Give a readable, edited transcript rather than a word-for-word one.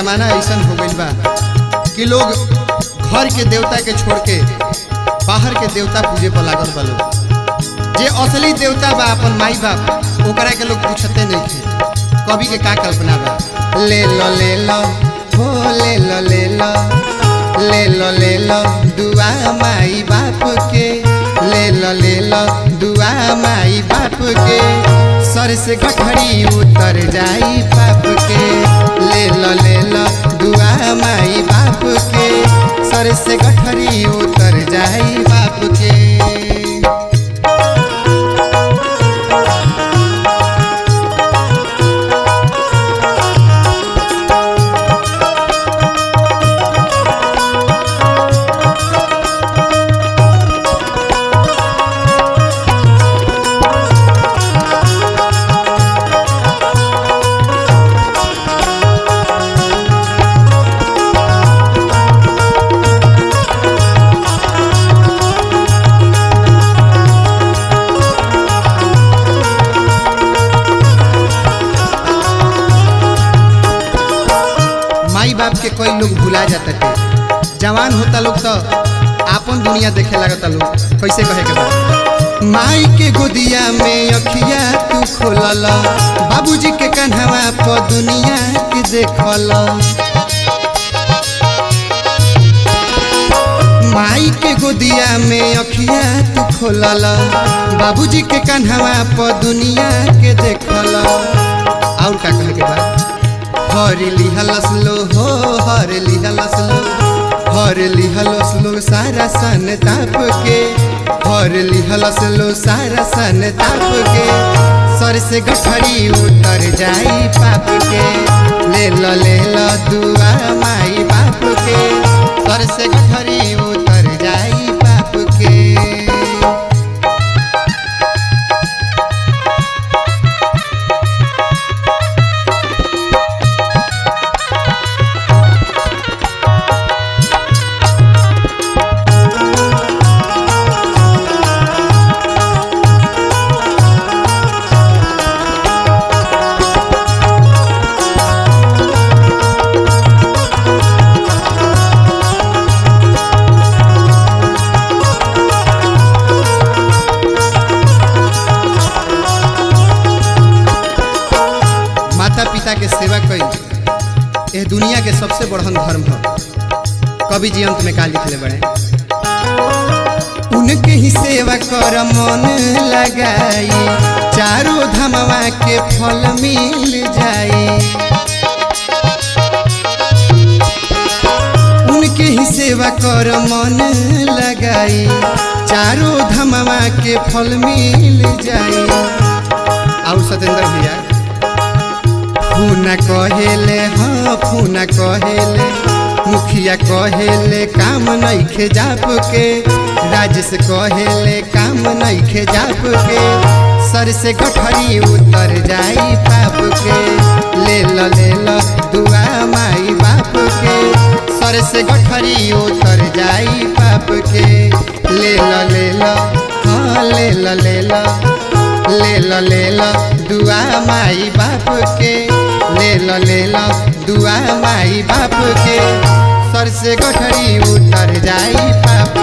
जमाना ऐसा हो गइल बा कि लोग घर के देवता के छोड़ के बाहर के देवता पूजे पर लागल बा। लोग जे असली देवता बा अपन माई बाप ओकरा के लोग पूछते नहीं थे। कवि के का कल्पना बा, ले लो हो ले लो दुआ माई बाप के, ले लो दुआ माई बाप के, सर से गठरी उतर जाई पाप के, ले लो दुआ माई बाप के, सर से गठरी उतर जाई बाप के। बाप के कोई लोग भुला जाता थे, जवान होता लोग तो आपन दुनिया देखे लगता लोग। कैसे कहे के बाद, माई के गोदिया में अखिया तू खोलल, बाबूजी के कन्हवा पर दुनिया के देखल। माई के गोदिया में अखिया तू खोलल, बाबूजी के कन्हवा पर दुनिया के देखल। और का कहे के बाद, हर लिहलस लो सारा सन ताप के, हर लिहलस लो सारा सन ताप के, सर से गठरी उतर जाई पाप के, ले लो दुआ माई बाप के, सर से गठरी उतर जाई पाप के। माता पिता के सेवा कई यह दुनिया के सबसे बड़हन धर्म है। कवि जी अंत में का लिखले बड़े, उनके ही सेवा कर मन लगाई, चारों धमवा के फल मिल जाई। उनके ही सेवा कर मन लगाई, चारों धमवा के फल मिल जाई। और सतेंद्र भैया फूना कहेले, हाँ फूना कहेले, मुखिया कहेले काम नइखे जाप के, राजेश कहेले काम नइखे जाप के, सर से गठरी उतर जाई पाप के, ले लो दुआ माई बाप के, सर से गठरी उतर जाई पाप के, ले लो हाँ ले लो दुआ माई बाप के, ले लो दुआ माई बाप के, सर से गठरी उतर जाई पाप